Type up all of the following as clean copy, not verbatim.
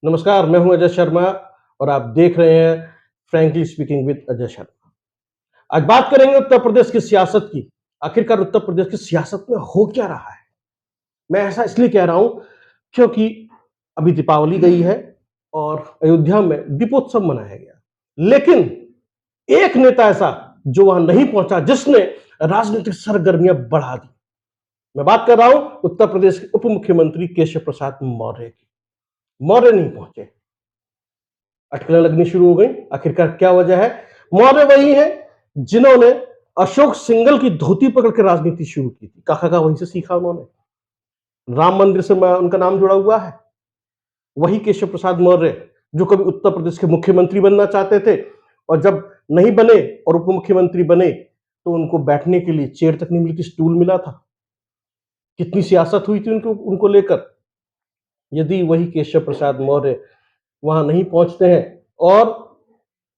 नमस्कार, मैं हूं अजय शर्मा और आप देख रहे हैं frankly speaking with Ajay Sharma. आज बात करेंगे उत्तर प्रदेश की सियासत की। आखिरकार उत्तर प्रदेश की सियासत में हो क्या रहा है? मैं ऐसा इसलिए कह रहा हूं क्योंकि अभी दीपावली गई है और अयोध्या में दीपोत्सव मनाया गया। लेकिन एक नेता ऐसा जो वहां नहीं पहुंचा, जिसने राजनीतिक सरगर्मियां बढ़ा दी। मैं बात कर रहा हूं उत्तर प्रदेश के उप मुख्यमंत्री केशव प्रसाद मौर्य की। मौर्य नहीं पहुंचे, अटकलें लगनी शुरू हो गई। आखिरकार क्या वजह है? मौर्य वही है जिन्होंने अशोक सिंघल की धोती पकड़ के राजनीति शुरू की थी। काका वहीं से सीखा उन्होंने। राम मंदिर से उनका नाम जुड़ा हुआ है। वही केशव प्रसाद मौर्य जो कभी उत्तर प्रदेश के मुख्यमंत्री बनना चाहते थे और जब नहीं बने और उप मुख्यमंत्री बने तो उनको बैठने के लिए चेयर तक नहीं मिली थी, स्टूल मिला था। कितनी सियासत हुई थी उनको लेकर। यदि वही केशव प्रसाद मौर्य वहां नहीं पहुंचते हैं और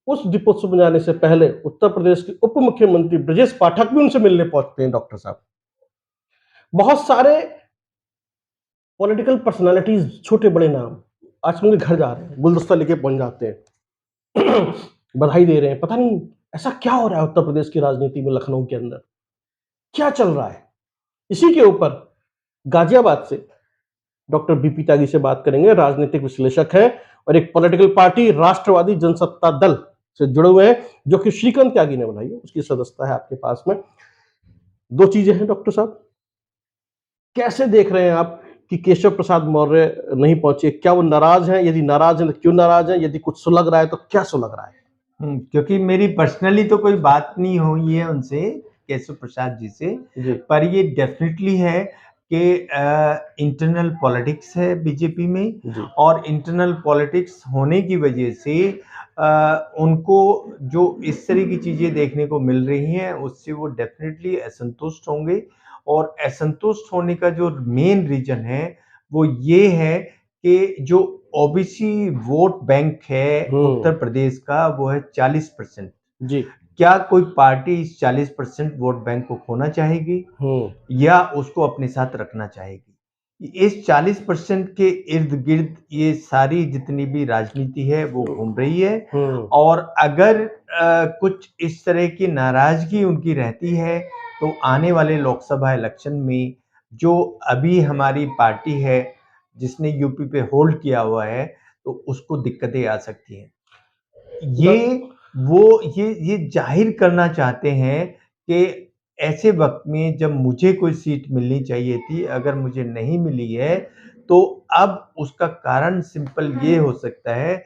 उस दीपोत्सव मनाने से पहले उत्तर प्रदेश के उप मुख्यमंत्री ब्रजेश पाठक भी उनसे मिलने पहुंचते हैं। डॉक्टर साहब, बहुत सारे पॉलिटिकल पर्सनालिटीज, छोटे बड़े नाम आज उनके घर जा रहे हैं, गुलदस्ता लेके पहुंच जाते हैं बधाई दे रहे हैं। पता नहीं ऐसा क्या हो रहा है उत्तर प्रदेश की राजनीति में, लखनऊ के अंदर क्या चल रहा है। इसी के ऊपर गाजियाबाद से डॉक्टर बीपी त्यागी से बात करेंगे। राजनीतिक विश्लेषक हैं और एक पॉलिटिकल पार्टी राष्ट्रवादी जनसत्ता दल से जुड़े हुए हैं, जो कि श्रीकांत त्यागी ने बनाई है। उसकी सदस्यता है आपके पास में। दो चीजें हैं डॉक्टर साहब, कैसे देख रहे हैं आप कि केशव प्रसाद मौर्य नहीं पहुंचे? क्या वो नाराज हैं? यदि नाराज हैं तो क्यों नाराज हैं? यदि कुछ सुलग रहा है तो क्या सुलग रहा है? क्योंकि मेरी पर्सनली तो कोई बात नहीं हुई है उनसे, केशव प्रसाद जी से। जी। पर ये डेफिनेटली है कि इंटरनल पॉलिटिक्स है बीजेपी में जी। और इंटरनल पॉलिटिक्स होने की वजह से उनको जो इस तरह की चीज़ें देखने को मिल रही हैं उससे वो डेफिनेटली असंतुष्ट होंगे। और असंतुष्ट होने का जो मेन रीज़न है वो ये है कि जो ओबीसी वोट बैंक है उत्तर प्रदेश का वो है 40%। जी। क्या कोई पार्टी इस 40% वोट बैंक को खोना चाहेगी या उसको अपने साथ रखना चाहेगी? इस 40% के इर्द गिर्द ये सारी जितनी भी राजनीति है वो घूम रही है। और अगर कुछ इस तरह की नाराजगी उनकी रहती है तो आने वाले लोकसभा इलेक्शन में जो अभी हमारी पार्टी है जिसने यूपी पे होल्ड किया हुआ है तो उसको दिक्कतें आ सकती हैं। ये जाहिर करना चाहते हैं कि ऐसे वक्त में जब मुझे कोई सीट मिलनी चाहिए थी, अगर मुझे नहीं मिली है तो अब उसका कारण सिंपल ये हो सकता है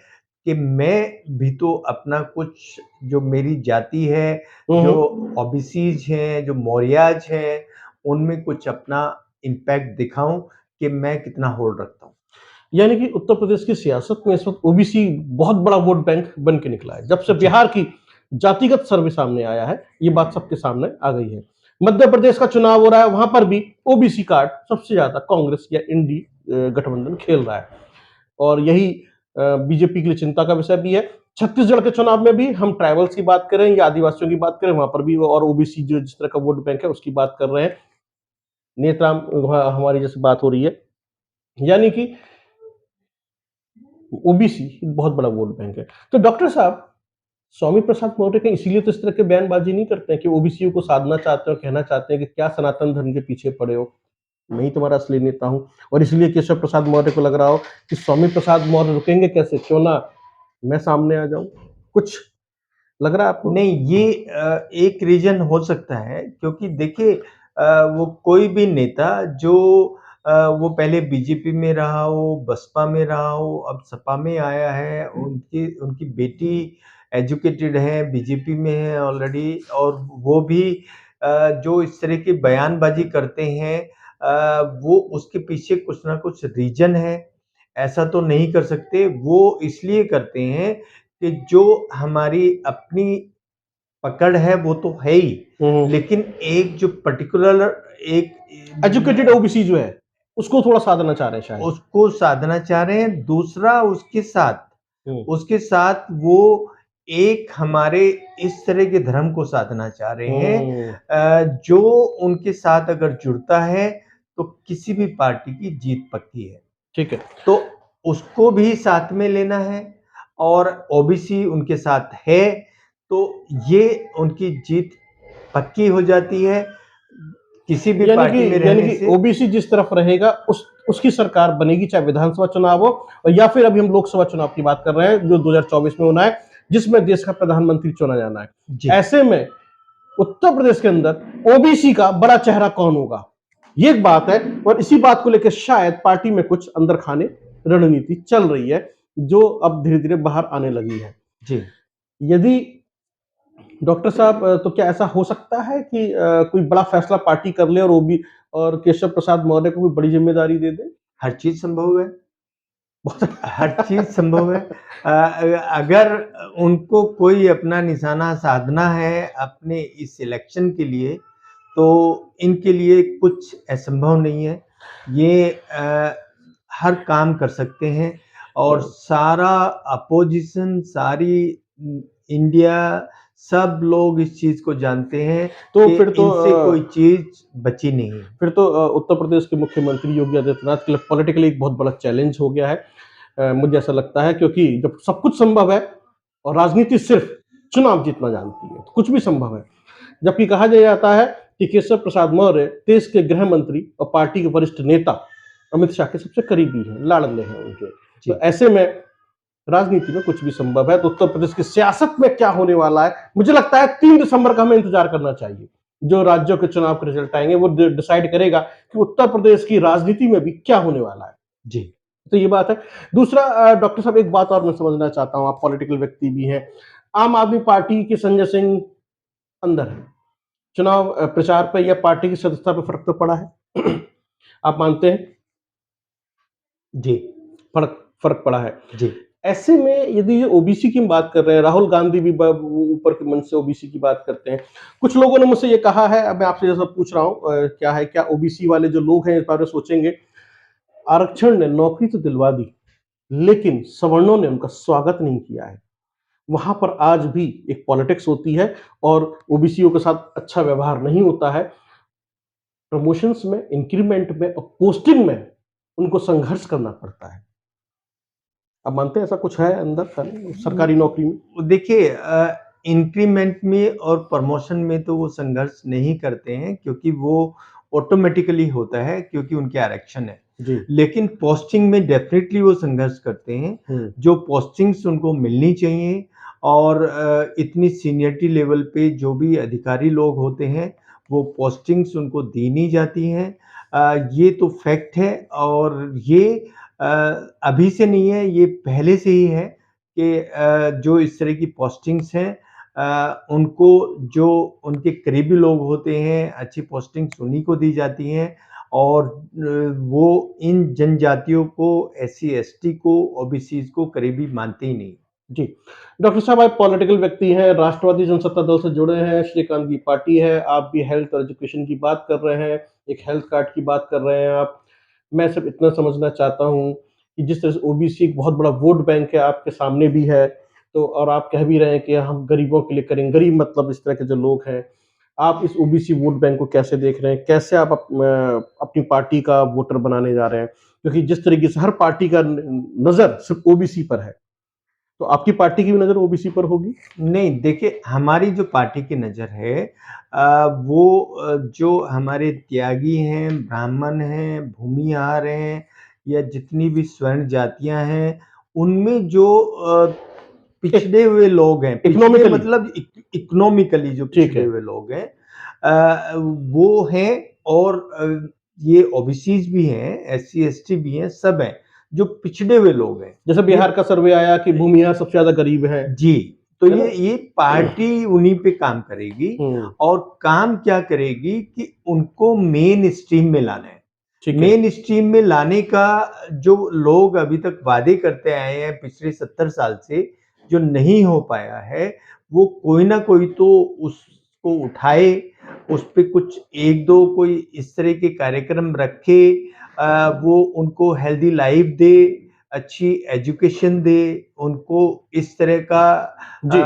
कि मैं भी तो अपना कुछ जो मेरी जाति है, जो ओबीसीज हैं, जो मौर्याज हैं, उनमें कुछ अपना इम्पैक्ट दिखाऊं कि मैं कितना होल्ड रखता हूं। यानी कि उत्तर प्रदेश की सियासत में इस वक्त ओबीसी बहुत बड़ा वोट बैंक बन के निकला है। जब से बिहार की जातिगत सर्वे सामने आया है, ये बात सबके सामने आ गई है। मध्य प्रदेश का चुनाव हो रहा है, वहां पर भी ओबीसी कार्ड सबसे ज्यादा कांग्रेस या इंडी गठबंधन खेल रहा है और यही बीजेपी के लिए चिंता का विषय भी है। छत्तीसगढ़ के चुनाव में भी हम ट्राइबल्स की बात करें या आदिवासियों की बात करें, वहां पर भी और ओबीसी जो जिस तरह का वोट बैंक है उसकी बात कर रहे हैं। नेत्राम हमारी जैसे बात हो रही है, यानी कि ओबीसी बहुत बड़ा वोट बैंक है। तो डॉक्टर साहब, स्वामी प्रसाद मौर्य के इसीलिए तो इस तरह के बयानबाजी नहीं करते हैं कि ओबीसी को साधना चाहते हो, कहना चाहते हैं कि क्या सनातन धर्म के पीछे पड़े हो, मैं ही तुम्हारा असली नेता हूं। और इसलिए केशव प्रसाद मौर्य को लग रहा हो कि स्वामी प्रसाद मौर्य रुकेंगे कैसे, क्यों ना मैं सामने आ जाऊं। कुछ लग रहा है आपको? नहीं, ये एक रीजन हो सकता है क्योंकि देखिए वो कोई भी नेता जो वो पहले बीजेपी में रहा हो, बसपा में रहा हो, अब सपा में आया है, उनकी उनकी बेटी एजुकेटेड है, बीजेपी में है ऑलरेडी, और वो भी जो इस तरह की बयानबाजी करते हैं वो उसके पीछे कुछ ना कुछ रीजन है। ऐसा तो नहीं कर सकते। वो इसलिए करते हैं कि जो हमारी अपनी पकड़ है वो तो है ही, लेकिन एक जो पर्टिकुलर एक एजुकेटेड ओबीसी जो है उसको थोड़ा साधना चाह रहे हैं, शायद उसको साधना चाह रहे हैं। दूसरा उसके साथ वो एक हमारे इस तरह के धर्म को साधना चाह रहे हैं जो उनके साथ अगर जुड़ता है तो किसी भी पार्टी की जीत पक्की है। ठीक है। तो उसको भी साथ में लेना है और ओबीसी उनके साथ है, तो ये उनकी जीत पक्की हो जाती है, किसी भी यानी पार्टी में कि रहने से। ओबीसी जिस तरफ रहेगा उसकी सरकार बनेगी, चाहे विधानसभा चुनाव हो और या फिर अभी हम लोकसभा चुनाव की बात कर रहे हैं जो 2024 में होना है, जिसमें देश का प्रधानमंत्री चुना जाना है। जी। ऐसे में उत्तर प्रदेश के अंदर ओबीसी का बड़ा चेहरा कौन होगा, ये एक बात है। और इसी बात को लेकर शायद पार्टी में कुछ अंदर खाने रणनीति चल रही है, जो अब धीरे धीरे बाहर आने लगी है। जी। यदि डॉक्टर साहब, तो क्या ऐसा हो सकता है कि कोई बड़ा फैसला पार्टी कर ले और और केशव प्रसाद मौर्य को कोई बड़ी जिम्मेदारी दे दे? हर चीज़ संभव है। बहुत हर चीज़ संभव है। अगर उनको कोई अपना निशाना साधना है अपने इस इलेक्शन के लिए, तो इनके लिए कुछ असंभव नहीं है। ये हर काम कर सकते हैं और सारा अपोज़िशन, सारी इंडिया, सब लोग इस चीज़ को जानते हैं तो कि फिर तो इनसे कोई चीज़ बची नहीं है। फिर तो उत्तर प्रदेश के मुख्यमंत्री योगी आदित्यनाथ के लिए पॉलिटिकली एक बहुत बड़ा चैलेंज हो गया है। मुझे ऐसा लगता है, क्योंकि जब सब कुछ संभव है और राजनीति सिर्फ चुनाव जीतना जानती है, तो कुछ भी संभव है। जबकि कहा जाता है कि केशव प्रसाद मौर्य देश के गृह मंत्री और पार्टी के वरिष्ठ नेता अमित शाह के सबसे करीबी हैं, लाडले हैं उनके। तो जी। ऐसे में राजनीति में कुछ भी संभव है। तो उत्तर प्रदेश की सियासत में क्या होने वाला है, मुझे लगता है 3 दिसंबर का हमें इंतजार करना चाहिए। जो राज्यों के चुनाव के रिजल्ट आएंगे वो डिसाइड करेगा कि उत्तर प्रदेश की राजनीति में भी क्या होने वाला है। जी। तो ये बात है। दूसरा, डॉक्टर साहब, एक बात और मैं समझना चाहता हूँ, आप पॉलिटिकल व्यक्ति भी हैं। आम आदमी पार्टी के संजय सिंह अंदर है, चुनाव प्रचार पे या पार्टी की सदस्यता पे फर्क तो पड़ा है? आप मानते हैं जी। फर्क फर्क पड़ा है? जी। ऐसे में यदि ये ओबीसी की हम बात कर रहे हैं, राहुल गांधी भी ऊपर के मन से ओबीसी की बात करते हैं। कुछ लोगों ने मुझसे ये कहा है, अब मैं आपसे जैसा पूछ रहा हूँ, क्या है, क्या ओबीसी वाले जो लोग हैं इस बारे में सोचेंगे, आरक्षण ने नौकरी तो दिलवा दी, लेकिन सवर्णों ने उनका स्वागत नहीं किया है। वहां पर आज भी एक पॉलिटिक्स होती है और ओबीसीओ के साथ अच्छा व्यवहार नहीं होता है। प्रमोशंस में, इंक्रीमेंट में और पोस्टिंग में उनको संघर्ष करना पड़ता है। आप मानते हैं ऐसा कुछ है अंदर सरकारी नौकरी में? देखिए, इंक्रीमेंट में और प्रमोशन में तो वो संघर्ष नहीं करते हैं, क्योंकि वो ऑटोमेटिकली होता है, क्योंकि उनके आरक्षण है। जी। लेकिन पोस्टिंग में डेफिनेटली वो संघर्ष करते हैं। जो पोस्टिंग्स उनको मिलनी चाहिए और इतनी सीनियरिटी लेवल पे जो भी अधिकारी लोग होते हैं, वो पोस्टिंग्स उनको दी नहीं जाती हैं। ये तो फैक्ट है और ये अ, अभी से नहीं है, ये पहले से ही है कि जो इस तरह की पोस्टिंग्स हैं, उनको जो उनके करीबी लोग होते हैं, अच्छी पोस्टिंग्स उन्हीं को दी जाती हैं और वो इन जनजातियों को, एससी, एसटी को, ओबीसीज़ को करीबी मानते ही नहीं। जी। डॉक्टर साहब, आप पॉलिटिकल व्यक्ति हैं, राष्ट्रवादी जनसत्ता दल से जुड़े हैं, श्रीकांत की पार्टी है, आप भी हेल्थ और एजुकेशन की बात कर रहे हैं, एक हेल्थ कार्ड की बात कर रहे हैं आप। मैं सिर्फ इतना समझना चाहता हूँ कि जिस तरह से ओबीसी एक बहुत बड़ा वोट बैंक है, आपके सामने भी है, तो और आप कह भी रहे हैं कि हम गरीबों के लिए करेंगे, गरीब मतलब इस तरह के जो लोग हैं। आप इस ओबीसी वोट बैंक को कैसे देख रहे हैं? कैसे आप अपनी पार्टी का वोटर बनाने जा रहे हैं? क्योंकि जिस तरीके से हर पार्टी का नज़र सिर्फ ओबीसी पर है, तो आपकी पार्टी की भी नज़र ओबीसी पर होगी? नहीं, देखिए, हमारी जो पार्टी की नज़र है, वो जो हमारे त्यागी हैं, ब्राह्मण हैं, भूमिहार हैं या जितनी भी स्वर्ण जातियाँ हैं, उनमें जो पिछड़े हुए लोग हैं, पिछड़े इकोनॉमिकली। मतलब इकोनॉमिकली जो ठीक पिछड़े है। हुए लोग हैं, वो हैं और ये ओबीसीज़ भी हैं, एससी, एसटी भी हैं, सब हैं, जो पिछड़े हुए लोग हैं। जैसे ये बिहार का सर्वे आया कि भूमिहार सबसे ज़्यादा गरीब हैं, जी, तो है ना? ये पार्टी उन्हीं पे काम करेगी हुँ, और काम क्या करेगी कि उनको मेन स्ट्रीम में लाना है। ठीक है। मेन स्ट्रीम में लाने का जो लोग अभी तक वादे करते आए हैं पिछले 70 साल से, जो नहीं हो पाया है, वो कोई ना कोई तो उसको उठाए, उस पे कुछ 1-2 कोई इस तरह के कार्यक्रम रखे, वो उनको हेल्दी लाइफ दे, अच्छी एजुकेशन दे, उनको इस तरह का जी।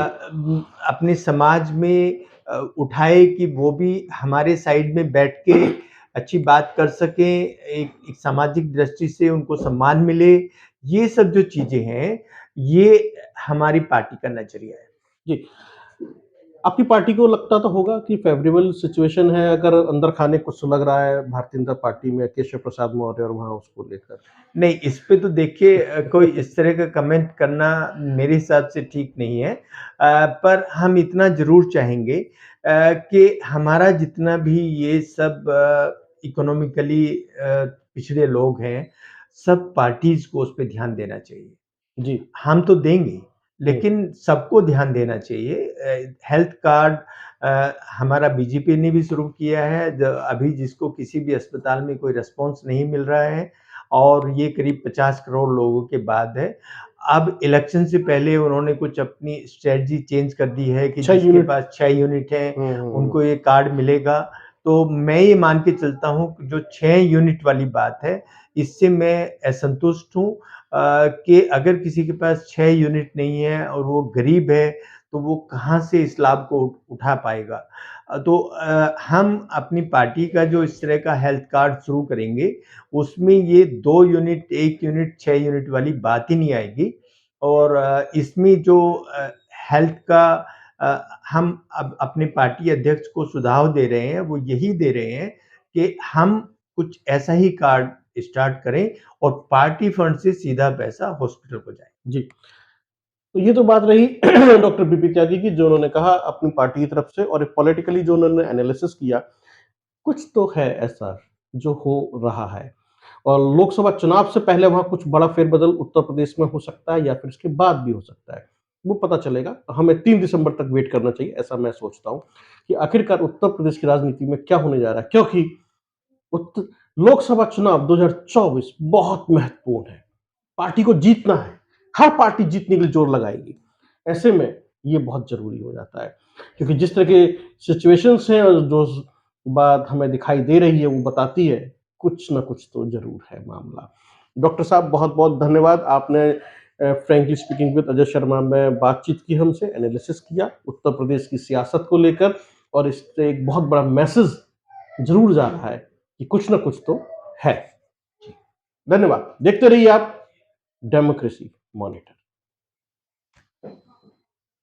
अपने समाज में उठाए कि वो भी हमारे साइड में बैठ के अच्छी बात कर सकें, एक एक सामाजिक दृष्टि से उनको सम्मान मिले। ये सब जो चीज़ें हैं, ये हमारी पार्टी का नज़रिया है। जी। आपकी पार्टी को लगता तो होगा कि फ़ेवरेबल सिचुएशन है अगर अंदर खाने कुछ लग रहा है भारतीय जनता पार्टी में केशव प्रसाद मौर्य और वहाँ उसको लेकर? नहीं, इस पे तो देखिए कोई इस तरह का कमेंट करना मेरे हिसाब से ठीक नहीं है। पर हम इतना ज़रूर चाहेंगे कि हमारा जितना भी ये सब इकोनॉमिकली पिछड़े लोग हैं, सब पार्टीज़ को उस पे ध्यान देना चाहिए। जी। हम तो देंगे, हुँ, लेकिन सबको ध्यान देना चाहिए। हेल्थ कार्ड हमारा बीजेपी ने भी शुरू किया है, अभी जिसको किसी भी अस्पताल में कोई रिस्पॉन्स नहीं मिल रहा है और ये करीब 50 करोड़ लोगों के बाद है। अब इलेक्शन से पहले उन्होंने कुछ अपनी स्ट्रैटेजी चेंज कर दी है कि 6 जिसके यूनिट। पास 6 यूनिट हैं, हुँ, हुँ, हुँ। उनको ये कार्ड मिलेगा। तो मैं ये मान के चलता हूँ कि जो 6 यूनिट वाली बात है, इससे मैं असंतुष्ट हूँ। कि अगर किसी के पास 6 यूनिट नहीं है और वो गरीब है, तो वो कहाँ से इस लाभ को उठा पाएगा? तो हम अपनी पार्टी का जो इस तरह का हेल्थ कार्ड शुरू करेंगे, उसमें ये 2 यूनिट, 1 यूनिट, 6 यूनिट वाली बात ही नहीं आएगी और इसमें जो हेल्थ का हम अब अपने पार्टी अध्यक्ष को सुझाव दे रहे हैं, वो यही दे रहे हैं कि हम कुछ ऐसा ही कार्ड स्टार्ट करें और पार्टी फंड से सीधा पैसा हॉस्पिटल को जाए। जी। तो ये तो बात रही डॉक्टर बीपी त्यागी की जो उन्होंने कहा अपनी पार्टी की तरफ से और पॉलिटिकली जो उन्होंने एनालिसिस किया, कुछ तो है ऐसा जो हो रहा है। और लोकसभा चुनाव से पहले वहाँ कुछ बड़ा फेरबदल उत्तर प्रदेश में हो सकता है या फिर उसके बाद भी हो सकता है। वो पता चलेगा। हमें 3 दिसंबर तक वेट करना चाहिए, ऐसा मैं सोचता हूँ कि आखिरकार उत्तर प्रदेश की राजनीति में क्या होने जा रहा है। क्योंकि उत लोकसभा चुनाव 2024 बहुत महत्वपूर्ण है। पार्टी को जीतना है। हर पार्टी जीतने के लिए जोर लगाएगी। ऐसे में ये बहुत ज़रूरी हो जाता है। क्योंकि जिस तरह के सिचुएशंस हैं और जो बात हमें दिखाई दे रही है, वो बताती है, कुछ ना कुछ तो ज़रूर है मामला। डॉक्टर साहब बहुत-बहुत धन्यवाद। आपने frankly speaking with Ajay Sharma में बातचीत की हमसे, एनालिसिस किया उत्तर प्रदेश की सियासत को लेकर और इससे एक बहुत बड़ा मैसेज ज़रूर जा रहा है कि कुछ ना कुछ तो है। जी, धन्यवाद। देखते रहिए आप डेमोक्रेसी मॉनिटर।